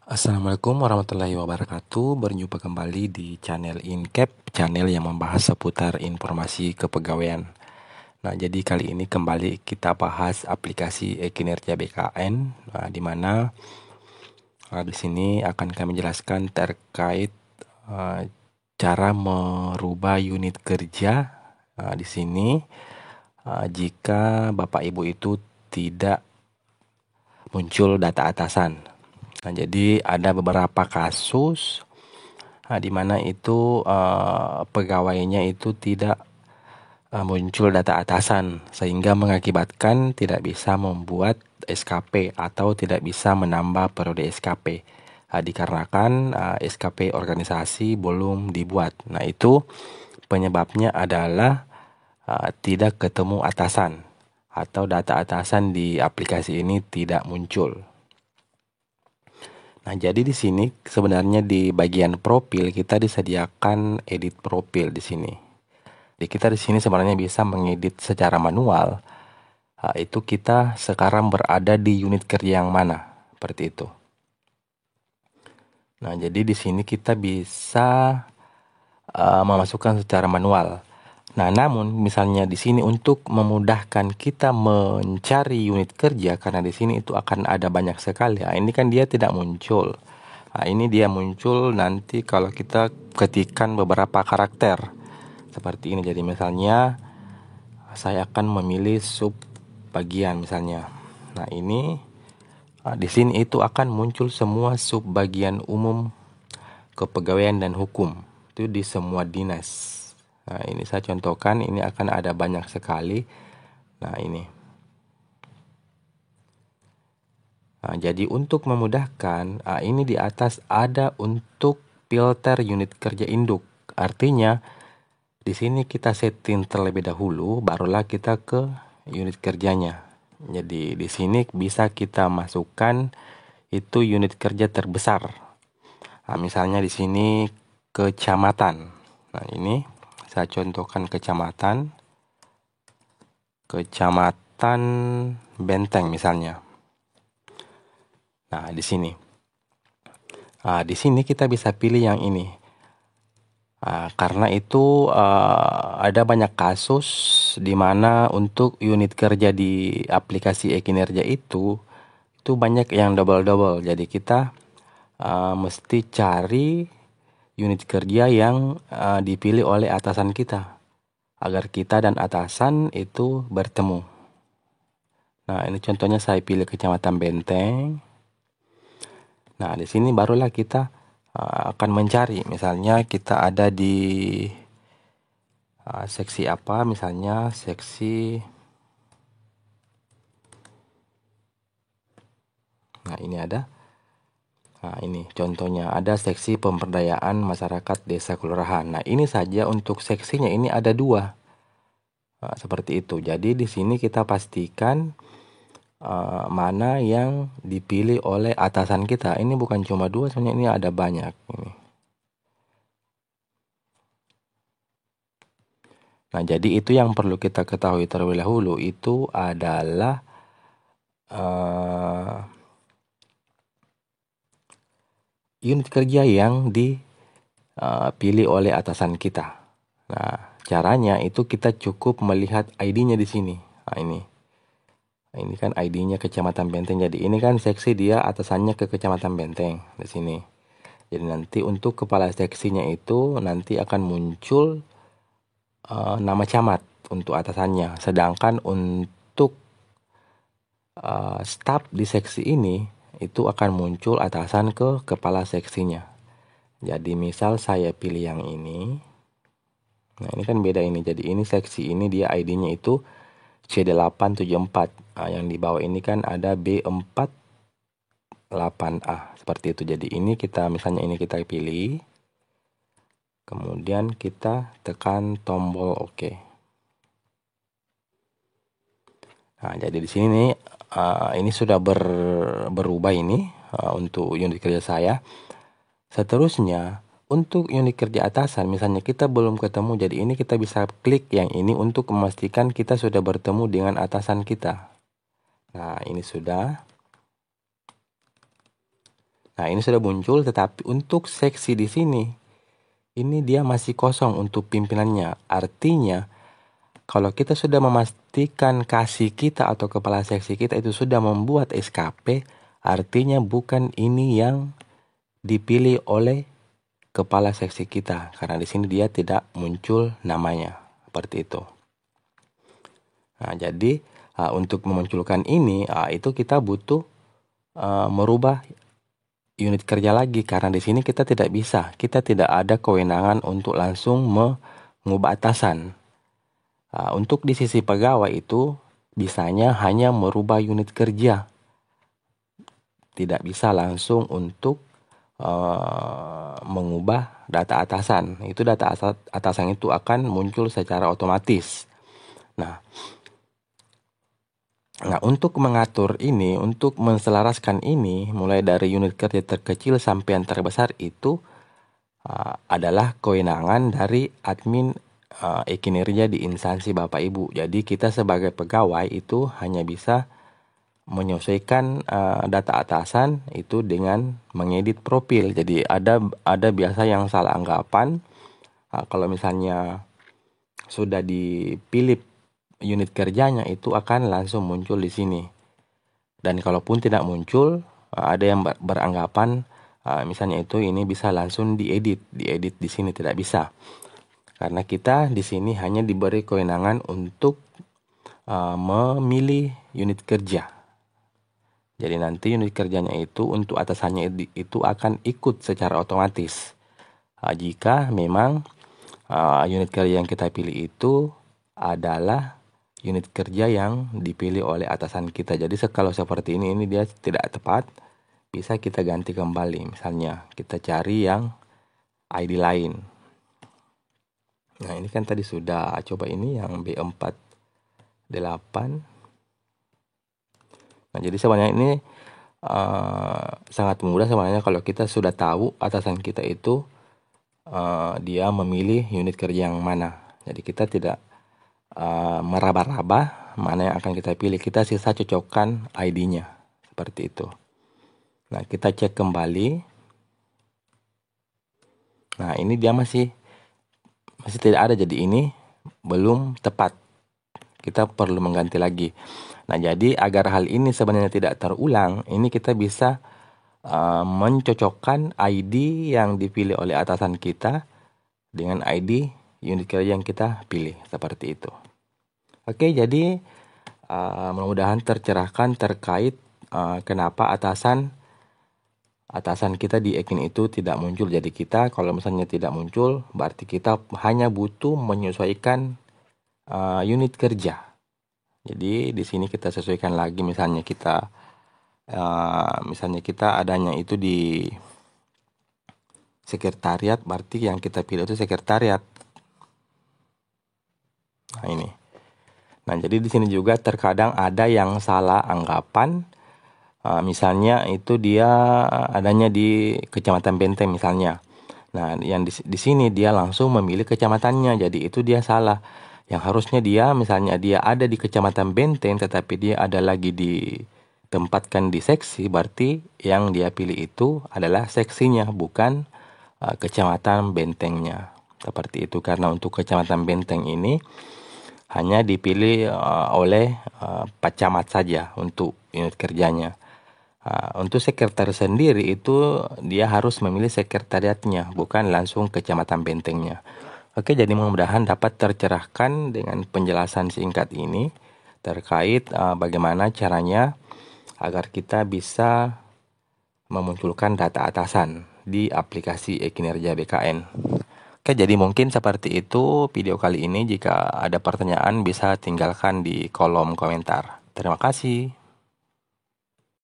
Assalamualaikum warahmatullahi wabarakatuh. Berjumpa kembali di channel InCap, channel yang membahas seputar informasi kepegawaian. Nah, jadi kali ini kembali kita bahas aplikasi e-kinerja BKN, di mana di sini akan kami jelaskan terkait cara merubah unit kerja di sini jika Bapak Ibu itu tidak muncul data atasan. Nah, jadi ada beberapa kasus di mana itu pegawainya itu tidak muncul data atasan sehingga mengakibatkan tidak bisa membuat SKP atau tidak bisa menambah periode SKP dikarenakan SKP organisasi belum dibuat. Nah, itu penyebabnya adalah tidak ketemu atasan atau data atasan di aplikasi ini tidak muncul. Nah, jadi di sini sebenarnya di bagian profil kita disediakan edit profil di sini. Jadi kita di sini sebenarnya bisa mengedit secara manual. Itu kita sekarang berada di unit kerja yang mana, seperti itu. Nah, jadi di sini kita bisa memasukkan secara manual. Nah, namun misalnya di sini untuk memudahkan kita mencari unit kerja karena di sini itu akan ada banyak sekali. Nah, ini kan dia tidak muncul. Nah, ini dia muncul nanti kalau kita ketikkan beberapa karakter seperti ini. Jadi misalnya saya akan memilih sub bagian misalnya. Nah, ini di sini itu akan muncul semua sub bagian umum kepegawaian dan hukum. Itu di semua dinas. Nah, ini saya contohkan, ini akan ada banyak sekali. Nah, ini. Nah, jadi untuk memudahkan, ini di atas ada untuk filter unit kerja induk. Artinya, di sini kita setting terlebih dahulu, barulah kita ke unit kerjanya. Jadi, di sini bisa kita masukkan itu unit kerja terbesar. Nah, misalnya di sini kecamatan. Nah, ini saya contohkan kecamatan Benteng misalnya. Nah, di sini. Di sini kita bisa pilih yang ini. Karena itu ada banyak kasus di mana untuk unit kerja di aplikasi e-kinerja itu banyak yang double-double. Jadi kita mesti cari unit kerja yang dipilih oleh atasan kita agar kita dan atasan itu bertemu. Nah, ini contohnya saya pilih Kecamatan Benteng. Nah, di sini barulah kita akan mencari. Misalnya kita ada di seksi apa, misalnya seksi. Nah, ini ada. Nah, ini contohnya ada seksi pemberdayaan masyarakat desa kelurahan. Nah, ini saja untuk seksinya ini ada 2. Nah, seperti itu. Jadi di sini kita pastikan mana yang dipilih oleh atasan kita. Ini bukan cuma 2, sebenarnya ini ada banyak. Ini. Nah, jadi itu yang perlu kita ketahui terlebih dahulu itu adalah unit kerja yang dipilih oleh atasan kita. Nah, caranya itu kita cukup melihat ID-nya di sini. Nah, ini kan ID-nya Kecamatan Benteng. Jadi ini kan seksi dia atasannya ke Kecamatan Benteng di sini. Jadi nanti untuk kepala seksinya itu nanti akan muncul nama camat untuk atasannya. Sedangkan untuk staf di seksi ini itu akan muncul atasan ke kepala seksinya. Jadi misal saya pilih yang ini. Nah, ini kan beda ini. Jadi ini seksi ini dia ID-nya itu C874. Nah, yang di bawah ini kan ada B48A. Seperti itu. Jadi ini kita misalnya ini kita pilih. Kemudian kita tekan tombol OK. Nah, jadi di sini nih, ini sudah berubah ini untuk unit kerja saya. Seterusnya, untuk unit kerja atasan, misalnya kita belum ketemu, jadi ini kita bisa klik yang ini untuk memastikan kita sudah bertemu dengan atasan kita. Nah, ini sudah. Nah, ini sudah muncul, tetapi untuk seksi di sini, ini dia masih kosong untuk pimpinannya. Artinya, kalau kita sudah memastikan kasih kita atau kepala seksi kita itu sudah membuat SKP, artinya bukan ini yang dipilih oleh kepala seksi kita. Karena di sini dia tidak muncul namanya. Seperti itu. Nah, jadi untuk memunculkan ini, itu kita butuh merubah unit kerja lagi, karena di sini kita tidak ada kewenangan untuk langsung mengubah atasan. Untuk di sisi pegawai itu bisanya hanya merubah unit kerja, tidak bisa langsung untuk mengubah data atasan. Itu data atasan itu akan muncul secara otomatis. Nah, untuk mengatur ini, untuk menselaraskan ini, mulai dari unit kerja terkecil sampai yang terbesar itu adalah kewenangan dari admin e-kinerja di instansi Bapak Ibu. Jadi kita sebagai pegawai itu hanya bisa menyesuaikan data atasan itu dengan mengedit profil. Jadi ada biasa yang salah anggapan, kalau misalnya sudah dipilih unit kerjanya itu akan langsung muncul di sini. Dan kalaupun tidak muncul, ada yang beranggapan misalnya itu ini bisa langsung diedit di sini, tidak bisa. Karena kita di sini hanya diberi kewenangan untuk memilih unit kerja. Jadi nanti unit kerjanya itu untuk atasannya itu akan ikut secara otomatis. Jika memang unit kerja yang kita pilih itu adalah unit kerja yang dipilih oleh atasan kita. Jadi kalau seperti ini dia tidak tepat, bisa kita ganti kembali. Misalnya kita cari yang ID lain. Nah, ini kan tadi sudah coba ini yang B48. Nah, jadi sebenarnya ini sangat mudah sebenarnya kalau kita sudah tahu atasan kita itu dia memilih unit kerja yang mana. Jadi kita tidak meraba-raba mana yang akan kita pilih, kita sisa cocokkan ID-nya seperti itu. Nah, kita cek kembali. Nah, ini dia masih tidak ada, jadi ini belum tepat, kita perlu mengganti lagi. Nah, jadi agar hal ini sebenarnya tidak terulang, ini kita bisa mencocokkan ID yang dipilih oleh atasan kita dengan ID unit kerja yang kita pilih, seperti itu. Oke, jadi mudah-mudahan tercerahkan terkait kenapa atasan kita di Ekin itu tidak muncul. Jadi kita kalau misalnya tidak muncul, berarti kita hanya butuh menyesuaikan unit kerja. Jadi di sini kita sesuaikan lagi, misalnya kita adanya itu di sekretariat, berarti yang kita pilih itu sekretariat. Nah, ini. Nah, jadi di sini juga terkadang ada yang salah anggapan. Misalnya itu dia adanya di Kecamatan Benteng misalnya. Nah, yang di sini dia langsung memilih kecamatannya. Jadi itu dia salah. Yang harusnya dia misalnya dia ada di Kecamatan Benteng tetapi dia ada lagi ditempatkan di seksi, berarti yang dia pilih itu adalah seksinya, bukan Kecamatan Bentengnya. Seperti itu, karena untuk Kecamatan Benteng ini hanya dipilih oleh Pak Camat saja untuk unit kerjanya. Untuk sekretaris sendiri itu dia harus memilih sekretariatnya, bukan langsung Kecamatan Bentengnya. Oke, jadi mudah-mudahan dapat tercerahkan dengan penjelasan singkat ini terkait bagaimana caranya agar kita bisa memunculkan data atasan di aplikasi e-kinerja BKN. Oke, jadi mungkin seperti itu video kali ini. Jika ada pertanyaan bisa tinggalkan di kolom komentar. Terima kasih.